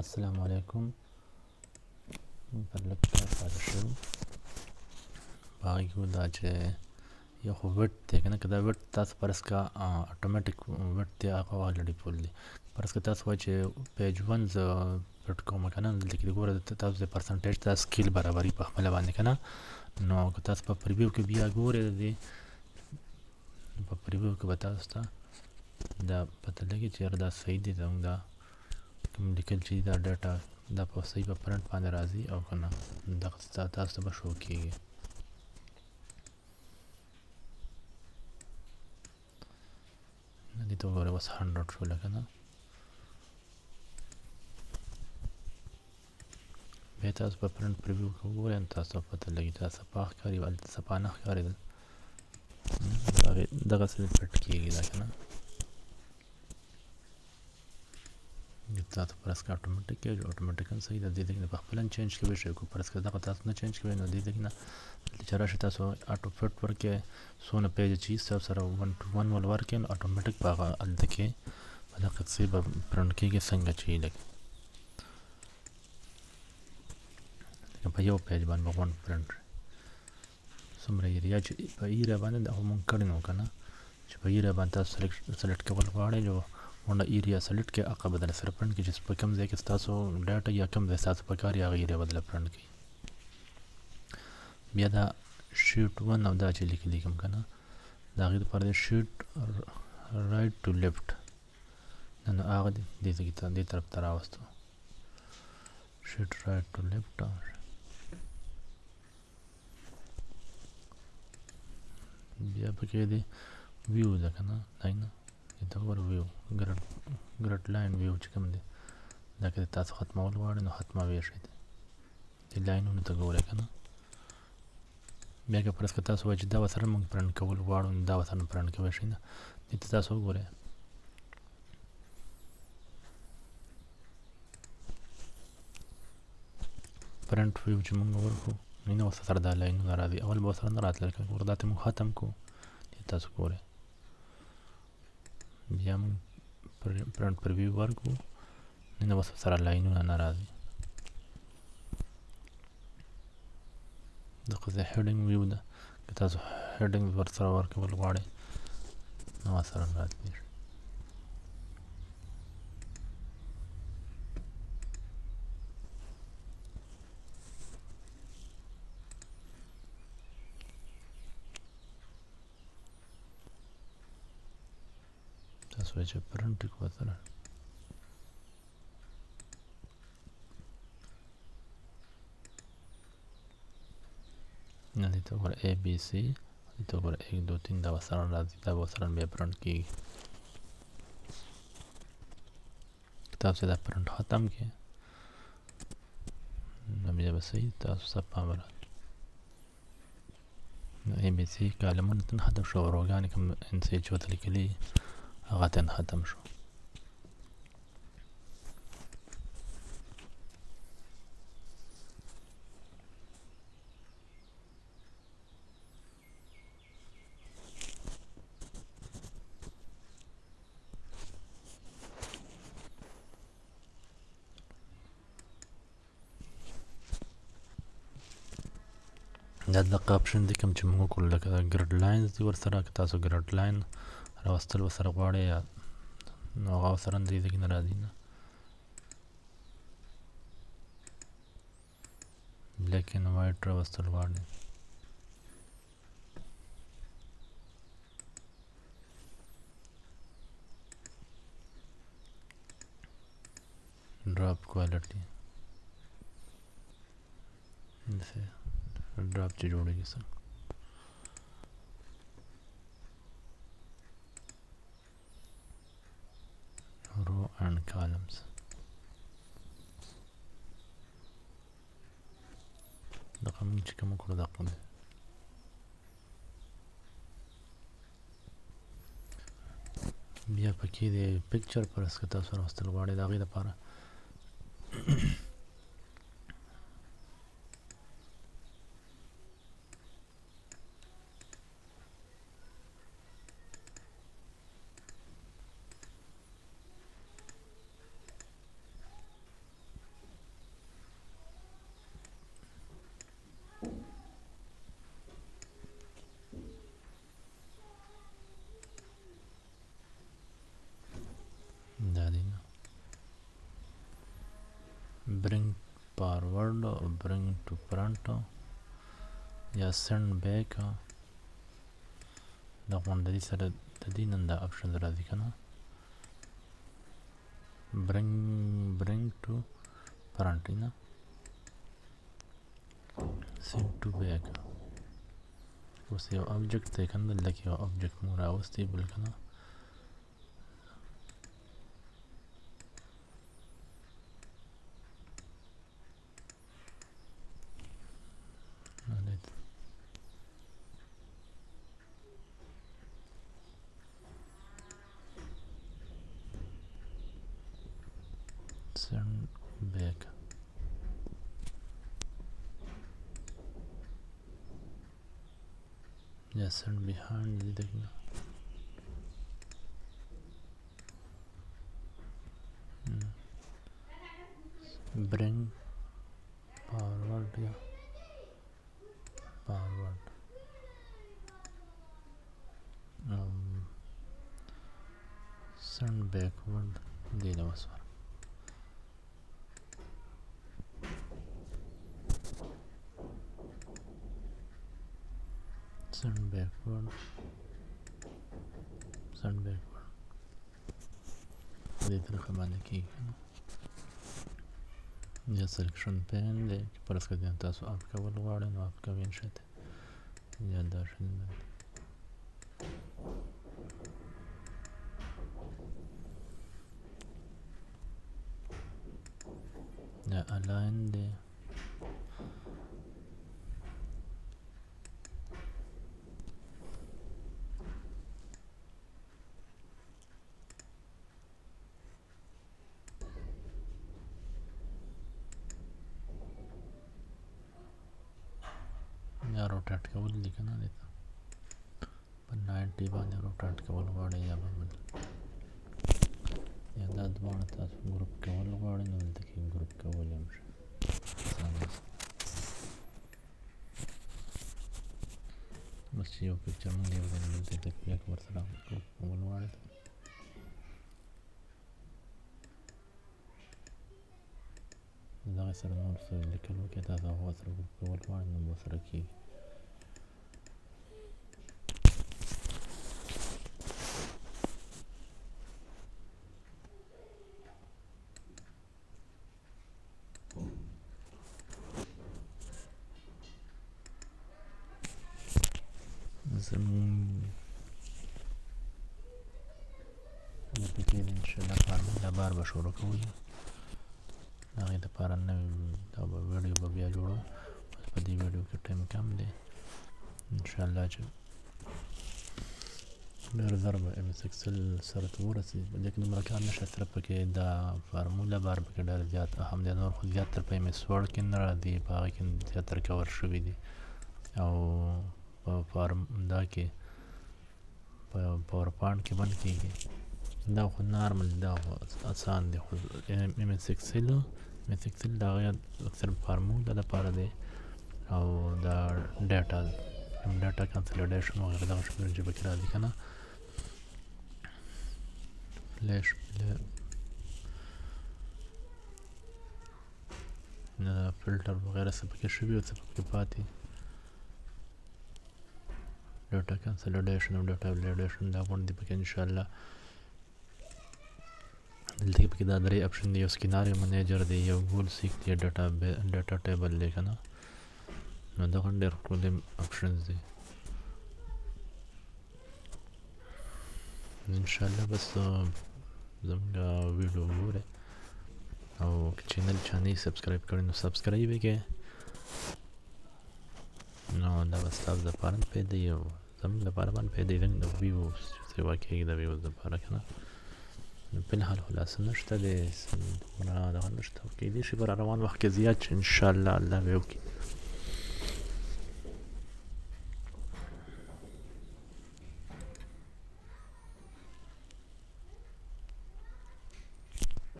السلام علیکم. پر لکه پاتې شو په هغې کې دا چې یو خو ویډ دی که نه، که دا ویډ تاسو فرض کا اټومیټیک ویډ دی هغه الریډي فول دی. فرض که تاسو وایي چې پیج 1 زه پټ کوم که نه، دلته کې ګوره تاسو د پرسنټیج دا سکیل برابري په خپله باندې که نه. نو که تاسو په پریویو کې بیا ګورئ د دې په پریویو کې به تاسو ته دا پته لګي چې یاره دا صحیح دی، زموږ دا کوم لیکل چې دا ډاټا دا په صحیح په پرنټ باندې راځي او که نه دغه تاسو ته به شو کېږي. دې ته وګورئ اوس 100 شو لکه نه. بیا تاسو په پرنټ پریویو کې وګورئ نو تاسو ته پته لګي دا صفحه ښکاري هلته صفحه نه ښکارېدل، دغسې پټ کېږي دا که نه. تاسو فرض که اټومیټیک کې اټومیټیکن صحیح ده، دې ځای کې په خپله چینج کوی شئ. که فرض که دغه تاسو نه چینج کوئ نو دې ځای کې نه دلته چې راشئ تاسو اټو فټ ورکړئ، څونه پیج چې تاسو سره 1 to 1 ول ورکړئ نو اټومیټیک به هغه هلته کې په دغه څه به پرنټ کېږي څنګه چې لکه په یو پیج باندې به 1 پرنټ څومره ایریا چې په ایریا باندې هغه مونږ کړی نو که نه، چې په ایریا باندې تاسو سلیکټ کول غواړئ جو ونه ایریا سلیکټ کړئ هغه به در سره پرنټ کړي چې په کوم ځای کې ستاسو ډاټا یا کوم ځای ستاسو په کار یا هغه ایریا به در پرنټ کړي. بیا دا شیټ 1 او دا چې لیکلي کوم که نه د هغې دپاره د شیټ رایټ ټو لیفټ نو هغه دې ځای ته دې طرف ته راوستو. شیټ رایټ ټو لیفټ بیا پکې دی ویو ده که نه، دی نه دې ته وګوره ویو ګریډ لاین ویو چې کوم دی دا که تاسو ختمول غواړئ نو ختموی شئ. دې لاینونو ته ګورئ که نه. بیا که فرض که تاسو وایئ چې دا ورسره موږ پرنټ کول غواړو نو دا ورسره پرنټ کوی شئ نه. دې ته تاسو وګورئ پرنټ ویو چې موږ ورکړو نو نه ورسره دا لاینونه راځي، اول به ورسره نه راتلل که ګوره دا ته موږ ختم کړو. دې تاسو ګورئ بیا موږ پرنټ پر ویو ورکړو نه ورسره لاینونه نه راځي. دغسې هیډینګ ویو ده، که تاسو هیډینګ ورسره ورکول غواړئ نو ورسره راتلی شي. تاسو وایئ چې پرنټ یې کړو ورسره نه. دې ته وګوره اے بي سی، دې ته وګوره 1 2 3 دا ورسره راځي، دا به ورسره بیا پرنټ کېږي. که تاسو دا پرنټ ختم کړئ نو بیا به صحیح تاسو صفحه به راتلي. نو اے بي سی کالمونه تن ختم شو، روګانې کوم ان سی چې ورته لیکلي هغه تن ختم شو. دا دغه اپشن دی کوم چې موږ وکړو لکه ګریډ لاینز دي ورسره، که تاسو ګریډ لاین راوستل ورسره غواړئ یا نو هغه ورسره دې ځای کې نه راځي نه. بلیک اینډ وایټ راوستل غواړئ ډراپ کوالټي ډراپ چې جوړېږي څنګه رو اینڈ کالمز. دغه موږ چې کوم وکړو دغه دی. بیا پکې د پکچر فرض که تاسو راوستل غواړئ د هغې دپاره bring forward or bring to front یا send back دا غونډه دي سره د دې نن دا option راځي کنه bring to front نه send to back اوس یو object دی کنه دلته یو object مو راوستي بل کنه send back yeah send behind the bring forward yeah forward send backward دي له وسوره send backward دې طریقه باندې کېږي یا سلیکشن پین دی چې فرض کړئ تاسو اپ کول غواړئ نو اپ کوئ نشئ یا دا شی یا الاین دی یا روټیټ کول دي که نه دی په 90 باندې روټیټ کول غواړئ یا به بل یا دا دواړه تاسو ګروپ کول غواړئ نو دلته کې ګروپ کولی هم شي بس چې یو پکچر مونږ یو ځای دلته تکلیف ورسره ګروپ کول غواړئ دغه سره نور څه لیکل وکړئ تاسو هغه سره ګروپ کول غواړئ نو به سره کېږي زمون دپکې انشاءالله فارموله بار به شروع کوو د هغې دپاره نوې دا به ویډیو به بیا جوړو په دې ویډیو کې ټایم کم دی انشاءالله چې ډېر ژر به ایم ایس ایکسل سره ته ورسېږي په دې کې دومره کار نشته صرف پکې دا فارموله بار پکې ډېر زیات اهم دی نور خو زیات تر په ایم ایس وړ کې نه راځي په هغه کې زیاتره کور شوي دي او په دا کې په پاور پوینټ کې بند کېږي دا خو نارمل دا خو اسان دی خو ایم ایس ایکسل د هغې اکثر فارموله دپاره دی او دا ډاټا کنسولیډیشن وغیره دغه شمېر چې پکې راځي که نه فلیش فلټر وغیره څه پکې شوي او څه پکې پاتې ډاټا کنسولیډیشن او ډاټا ولیډیشن دا غونډې پکې انشاءالله دلته کې پکې دا درې اپشن دی یو سکیناریو منیجر دی یو ګول سیک دی ډاټا ټیبل دی که نه نو دغه ډېر ښکلي اپشنز دي انشاءالله بس زموږ ویډیو وګورئ او که چینل چا نه یې سبسکرایب کړی نو سبسکرایب یې کړئ نو دا به ستاسو دپاره هم پیدا وي او زموږ دپاره به هم پیدا وي د ویوز سیوا کېږي د ویوز دپاره که نه نو فلحال خو داسې نشته دی دومره دغه نشته کېدای شي په را روان وخت کې زیات شي انشاءالله الله به وکړي